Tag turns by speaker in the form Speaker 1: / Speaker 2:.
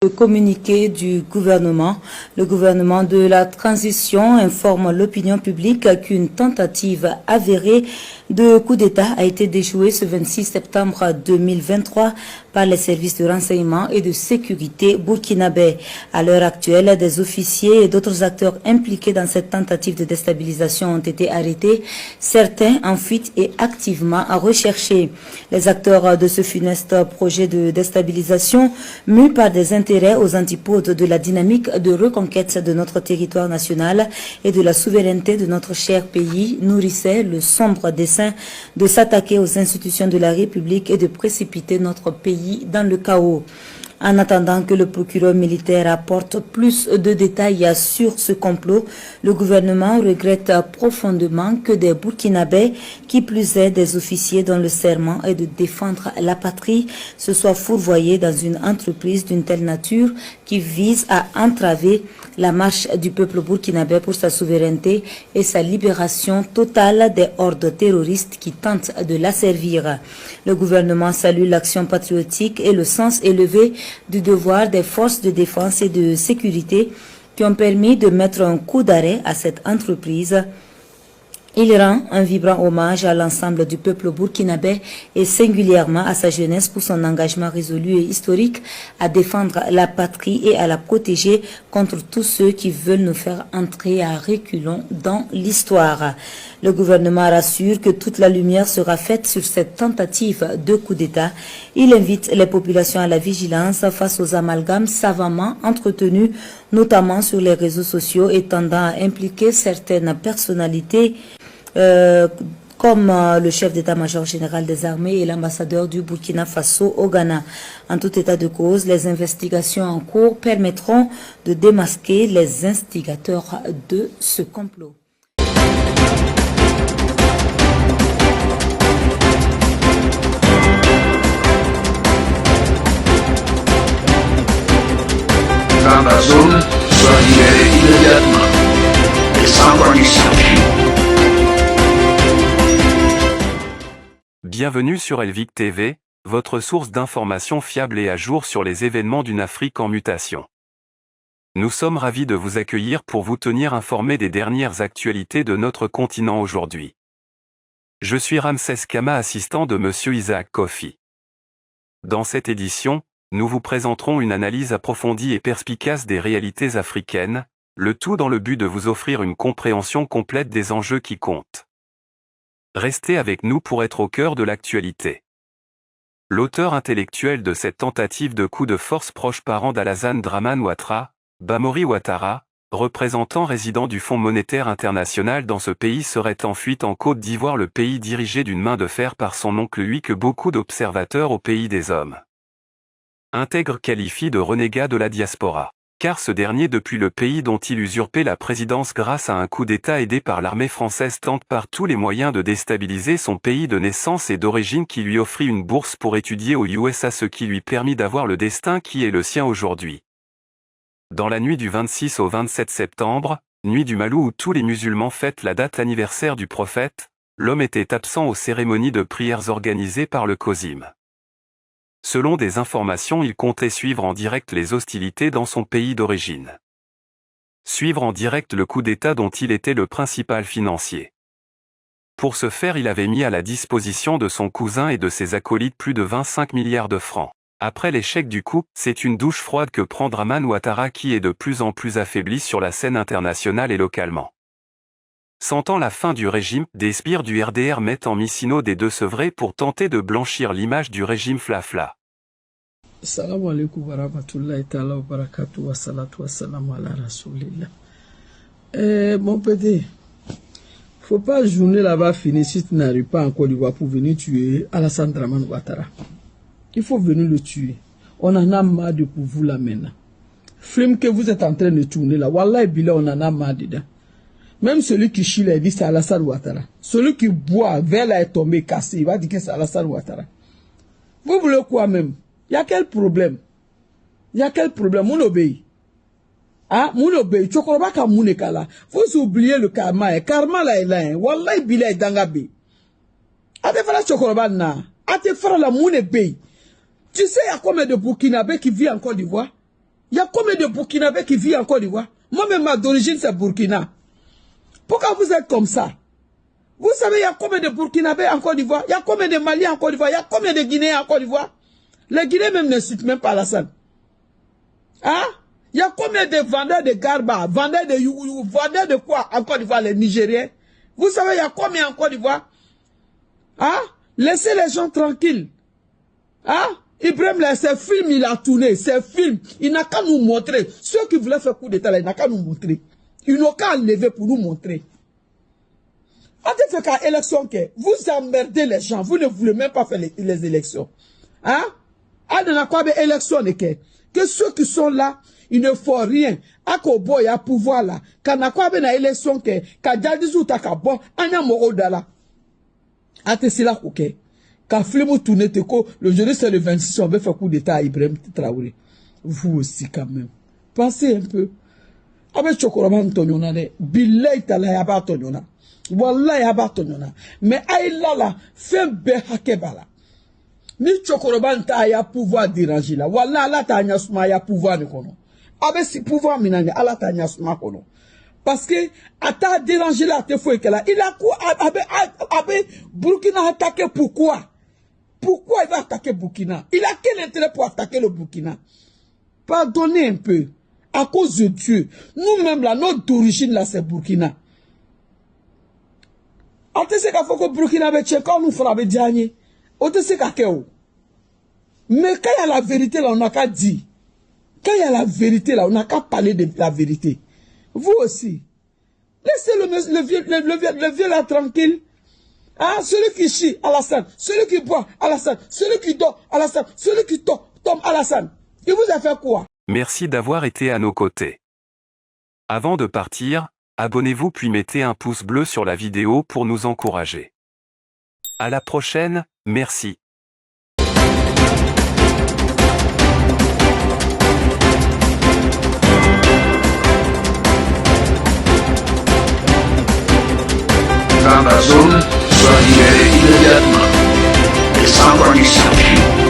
Speaker 1: Communiqué du gouvernement. Le gouvernement de la transition informe l'opinion publique qu'une tentative avérée de coup d'État a été déjouée ce 26 septembre 2023 par les services de renseignement et de sécurité burkinabais. À l'heure actuelle, des officiers et d'autres acteurs impliqués dans cette tentative de déstabilisation ont été arrêtés, certains en fuite et activement recherchés. Les acteurs de ce funeste projet de déstabilisation, mus par des intérêts aux antipodes de la dynamique de reconquête de notre territoire national et de la souveraineté de notre cher pays, nourrissaient le sombre dessein de s'attaquer aux institutions de la République et de précipiter notre pays dans le chaos. En attendant que le procureur militaire apporte plus de détails sur ce complot, le gouvernement regrette profondément que des Burkinabés, qui plus est des officiers dont le serment est de défendre la patrie, se soient fourvoyés dans une entreprise d'une telle nature qui vise à entraver la marche du peuple burkinabé pour sa souveraineté et sa libération totale des hordes terroristes qui tentent de l'asservir. Le gouvernement salue l'action patriotique et le sens élevé du devoir des forces de défense et de sécurité qui ont permis de mettre un coup d'arrêt à cette entreprise. Il rend un vibrant hommage à l'ensemble du peuple burkinabé et singulièrement à sa jeunesse pour son engagement résolu et historique à défendre la patrie et à la protéger contre tous ceux qui veulent nous faire entrer à reculons dans l'histoire. Le gouvernement rassure que toute la lumière sera faite sur cette tentative de coup d'État. Il invite les populations à la vigilance face aux amalgames savamment entretenus, notamment sur les réseaux sociaux et tendant à impliquer certaines personnalités comme le chef d'état-major général des armées et l'ambassadeur du Burkina Faso au Ghana. En tout état de cause, les investigations en cours permettront de démasquer les instigateurs de ce complot.
Speaker 2: La zone soit libérée immédiatement et sans condition.
Speaker 3: Bienvenue sur Elvic TV, votre source d'informations fiable et à jour sur les événements d'une Afrique en mutation. Nous sommes ravis de vous accueillir pour vous tenir informés des dernières actualités de notre continent aujourd'hui. Je suis Ramsès Kama, assistant de Monsieur Isaac Kofi. Dans cette édition, nous vous présenterons une analyse approfondie et perspicace des réalités africaines, le tout dans le but de vous offrir une compréhension complète des enjeux qui comptent. Restez avec nous pour être au cœur de l'actualité. L'auteur intellectuel de cette tentative de coup de force proche parent d'Alassane Dramane Ouattara, Bamori Ouattara, représentant résident du Fonds monétaire international dans ce pays, serait en fuite en Côte d'Ivoire, le pays dirigé d'une main de fer par son oncle, lui que beaucoup d'observateurs au pays des hommes intègre qualifie de renégat de la diaspora. Car ce dernier, depuis le pays dont il usurpait la présidence grâce à un coup d'État aidé par l'armée française, tente par tous les moyens de déstabiliser son pays de naissance et d'origine, qui lui offrit une bourse pour étudier aux USA, ce qui lui permit d'avoir le destin qui est le sien aujourd'hui. Dans la nuit du 26 au 27 septembre, nuit du Malou où tous les musulmans fêtent la date anniversaire du prophète, l'homme était absent aux cérémonies de prières organisées par le COSIM. Selon des informations, il comptait suivre en direct les hostilités dans son pays d'origine. Suivre en direct le coup d'État dont il était le principal financier. Pour ce faire, il avait mis à la disposition de son cousin et de ses acolytes plus de 25 milliards de francs. Après l'échec du coup, c'est une douche froide que prend Dramane Ouattara, qui est de plus en plus affaibli sur la scène internationale et localement. Sentant la fin du régime, des sbires du RDR mettent en mission des deux sevrés pour tenter de blanchir l'image du régime Flafla.
Speaker 4: Assalamu alaikum wa rahmatullahi ta'ala wa barakatuh wa salatu wa salam ala rasoulillah. Mon petit, faut pas journée là-bas finir si tu n'arrives pas en Côte d'Ivoire pour venir tuer Alassane Dramane Ouattara. Il faut venir le tuer. On en a marre de pour vous là maintenant. Film que vous êtes en train de tourner là, wallah billah, on en a marre dedans. Même celui qui chie il dit c'est Alassane Ouattara. Celui qui boit, verre là est tombé, cassé, il va dire que c'est Alassane Ouattara. Vous voulez quoi même? Il y a quel problème? Il y a quel problème? Mon obéit. Ah, mon obéit. Tu crois pas qu'à mon écala? Vous oubliez le karma. Karma là est là. Wallah billah est dangabé. A te faire chocolat na. A te faire la mon obéit. Tu sais à combien de Burkinabés qui vit en Côte d'Ivoire? Il y a combien de Burkinabés qui vivent en Côte d'Ivoire? Moi-même, ma d'origine, c'est Burkina. Pourquoi vous êtes comme ça? Vous savez, il y a combien de Burkinabés en Côte d'Ivoire? Il y a combien de Maliens en Côte d'Ivoire? Il y a combien de Guinéens en Côte d'Ivoire? Les Guinéens même ne citent même pas Alassane. Hein? Il y a combien de vendeurs de garba, vendeurs de youyou, vendeurs de quoi en Côte d'Ivoire, les Nigériens? Vous savez, il y a combien en Côte d'Ivoire? Hein? Laissez les gens tranquilles. Hein? Ibrahim, ses films, il a tourné, ses films, il n'a qu'à nous montrer. Ceux qui voulaient faire coup d'état, il n'a qu'à nous montrer. Ils n'ont qu'à enlever pour nous montrer. En fait, qu'à élection, vous emmerdez les gens, vous ne voulez même pas faire les élections. Hein? Ah, il n'y a pas d'élection, que ceux qui sont là, ils ne font rien. À Kobo, il y a pouvoir là. Quand il n'y a pas d'élection, quand Djadizou Takabo, il y a moro d'ala. Ate c'est là, ok. Quand Flémo tourne, le jeudi c'est le 26, on va faire coup d'état à Ibrahim Traoré. Vous aussi, quand même. Pensez un peu. Avec Chokoroban Tonyona, Bilay Tala Yaba Tonyona. Wallah Yaba Tonyona. Mais Aïla là, fait Behakebala. Ni Chokoroban ta ya pouvoir déranger là. Wallah, Allah ta nyasuma ya pouvoir ne kono. Avec si pouvoir minane, Allah ta nyasuma kono. Parce que, à ta dérangé là, te faut que là, il a quoi, Burkina attaqué pourquoi? Pourquoi il va attaquer Burkina? Il a quel intérêt pour attaquer le Burkina? Pardonnez un peu. À cause de Dieu. Nous-mêmes là, notre origine là, c'est Burkina. On te sait qu'il faut que Burkina be quand nous fera be diagné. On te sait qu'il mais quand il y a la vérité là, on n'a qu'à dire. Quand il y a la vérité là, on n'a qu'à parler de la vérité. Vous aussi. Laissez le vieux là tranquille. Hein? Celui qui chie, Alassane. Celui qui boit, Alassane. Celui qui dort, Alassane. Celui qui tombe, Alassane. Il vous a fait quoi?
Speaker 3: Merci d'avoir été à nos côtés. Avant de partir, abonnez-vous puis mettez un pouce bleu sur la vidéo pour nous encourager. À la prochaine, merci.
Speaker 2: Dans la zone, soient libérés immédiatement et sans condition.